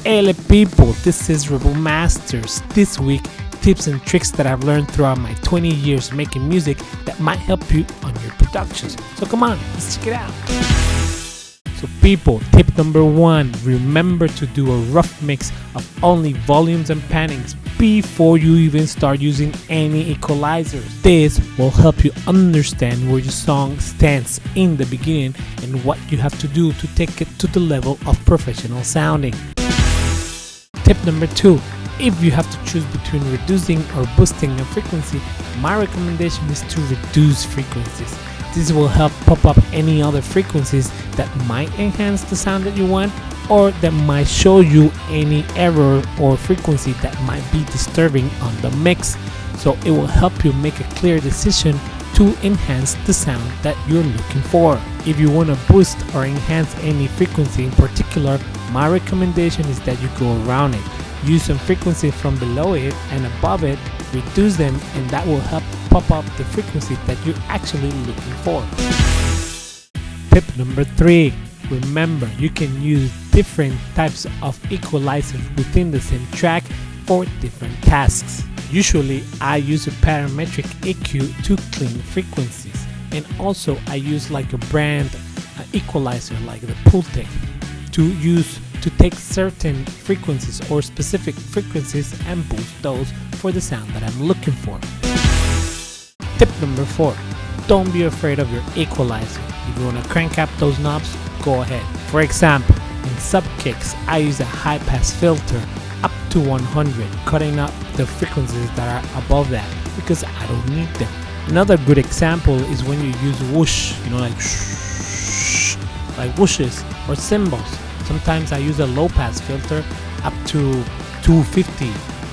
Hey people, this is Rebel Masters. This week, tips and tricks that I've learned throughout my 20 years making music that might help you on your productions. So come on, let's check it out. So people, tip number 1, remember to do a rough mix of only volumes and pannings before you even start using any equalizers. This will help you understand where your song stands in the beginning and what you have to do to take it to the level of professional sounding. Tip number 2, if you have to choose between reducing or boosting a frequency, my recommendation is to reduce frequencies. This will help pop up any other frequencies that might enhance the sound that you want, or that might show you any error or frequency that might be disturbing on the mix. So it will help you make a clear decision to enhance the sound that you're looking for. If you want to boost or enhance any frequency in particular, my recommendation is that you go around it. Use some frequency from below it and above it, reduce them, and that will help pop up the frequency that you're actually looking for. Tip number 3, remember you can use different types of equalizers within the same track for different tasks. Usually I use a parametric EQ to clean frequencies, and also I use like a brand equalizer like the Pultec to take certain frequencies or specific frequencies and boost those for the sound that I'm looking for. Tip number 4, don't be afraid of your equalizer. If you want to crank up those knobs, go ahead. For example, in sub kicks, I use a high pass filter up to 100, cutting up the frequencies that are above that because I don't need them. Another good example is when you use whoosh, like shh, like whooshes or cymbals. Sometimes I use a low pass filter up to 250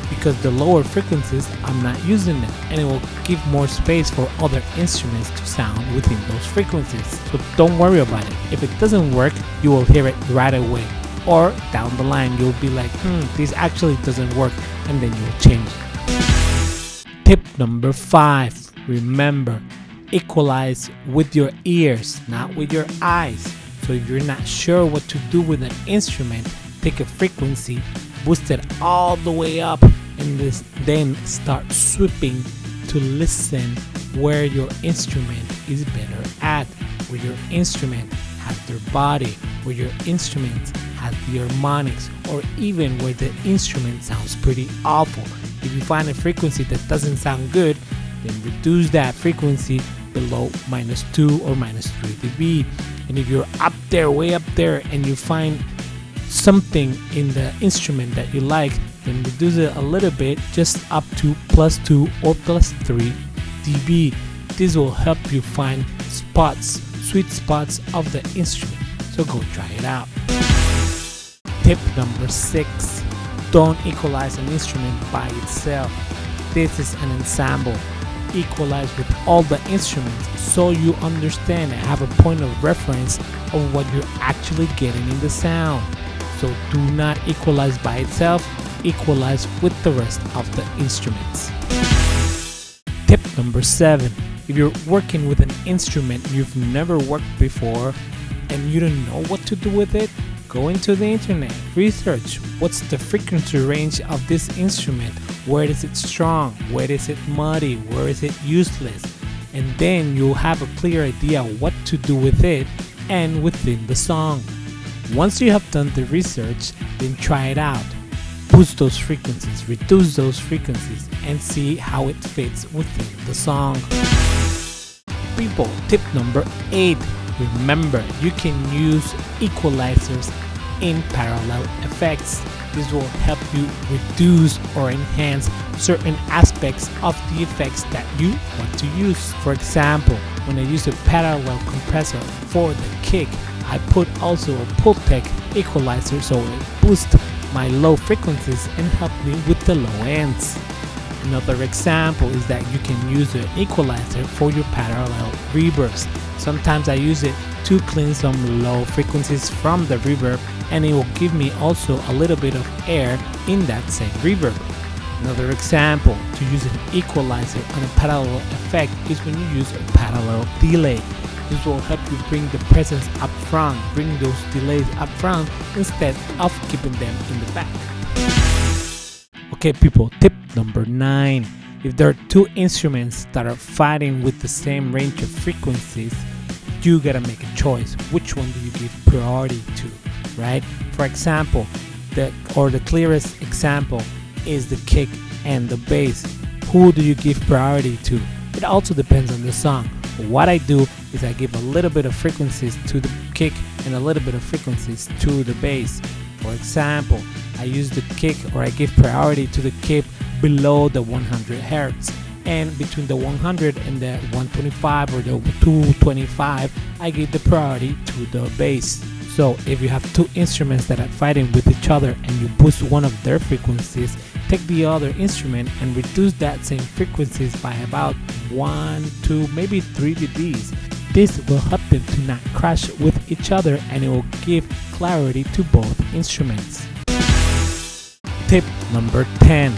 because the lower frequencies I'm not using them, and it will give more space for other instruments to sound within those frequencies. So don't worry about it. If it doesn't work, you will hear it right away, or down the line you'll be like, this actually doesn't work, and then you'll change it. Tip number 5, remember, equalize with your ears, not with your eyes. So if you're not sure what to do with an instrument, take a frequency, boost it all the way up, and then start sweeping to listen where your instrument is better at, where your instrument has their body, where your instrument has the harmonics, or even where the instrument sounds pretty awful. If you find a frequency that doesn't sound good, then reduce that frequency below -2 or -3 dB. And if you're up there, way up there, and you find something in the instrument that you like, then reduce it a little bit, just up to +2 or +3 dB. This will help you find spots, sweet spots of the instrument. So go try it out. Tip number 6, don't equalize an instrument by itself. This is an ensemble. Equalize with all the instruments so you understand and have a point of reference of what you're actually getting in the sound. So do not equalize by itself, equalize with the rest of the instruments. Tip number 7, if you're working with an instrument you've never worked before and you don't know what to do with it, go into the internet, research what's the frequency range of this instrument, where is it strong, where is it muddy, where is it useless, and then you'll have a clear idea what to do with it and within the song. Once you have done the research, then try it out. Boost those frequencies, reduce those frequencies, and see how it fits within the song. People, tip number 8, remember you can use equalizers in parallel effects. This will help you reduce or enhance certain aspects of the effects that you want to use. For example, when I use a parallel compressor for the kick, I put also a Pultec equalizer so it boosts my low frequencies and help me with the low ends. Another example is that you can use an equalizer for your parallel reverbs. Sometimes I use it to clean some low frequencies from the reverb, and it will give me also a little bit of air in that same reverb. Another example to use an equalizer on a parallel effect is when you use a parallel delay. This will help you bring the presence up front, bring those delays up front instead of keeping them in the back. Okay people, tip number 9. If there are two instruments that are fighting with the same range of frequencies, you gotta make a choice. Which one do you give priority to, right? For example, the clearest example is the kick and the bass. Who do you give priority to? It also depends on the song. What I do is I give a little bit of frequencies to the kick and a little bit of frequencies to the bass. For example, I use the kick, or I give priority to the kick below the 100 Hertz, and between the 100 and the 125 or the 225 I give the priority to the bass. So if you have two instruments that are fighting with each other and you boost one of their frequencies, take the other instrument and reduce that same frequencies by about 1, 2, maybe 3 dBs. This will help them to not crash with each other, and it will give clarity to both instruments. Tip number 10.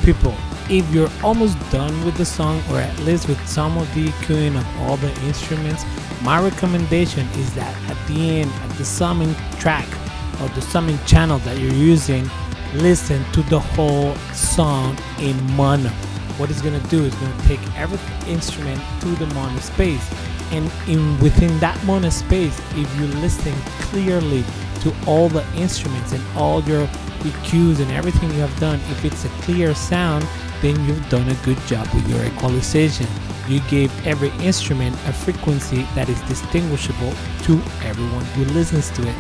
People, if you're almost done with the song, or at least with some of the EQing of all the instruments, my recommendation is that at the end, at the summing track or the summing channel that you're using, listen to the whole song in mono. What it's gonna do is gonna take every instrument to the mono space, and within that mono space, if you listen clearly to all the instruments and all your EQs and everything you have done, if it's a clear sound, then you've done a good job with your equalization. You gave every instrument a frequency that is distinguishable to everyone who listens to it.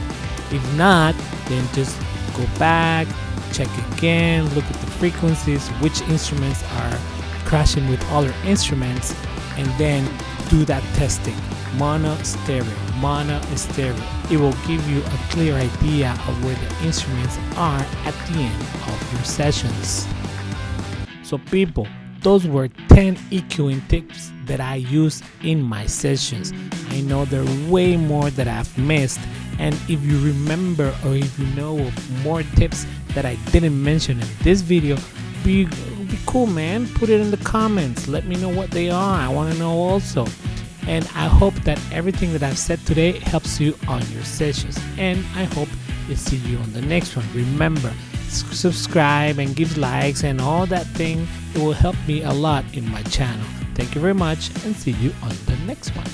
If not, then just go back, check again, look at the frequencies, which instruments are crashing with other instruments, and then do that testing. Mono, stereo, mono, stereo. It will give you a clear idea of where the instruments are at the end of your sessions. So people, those were 10 EQing tips that I use in my sessions. I know there are way more that I've missed, and if you remember or if you know of more tips that I didn't mention in this video, be cool, man. Put it in the comments. Let me know what they are. I want to know also. And I hope that everything that I've said today helps you on your sessions. And I hope to see you on the next one. Remember, subscribe and give likes and all that thing. It will help me a lot in my channel. Thank you very much, and see you on the next one.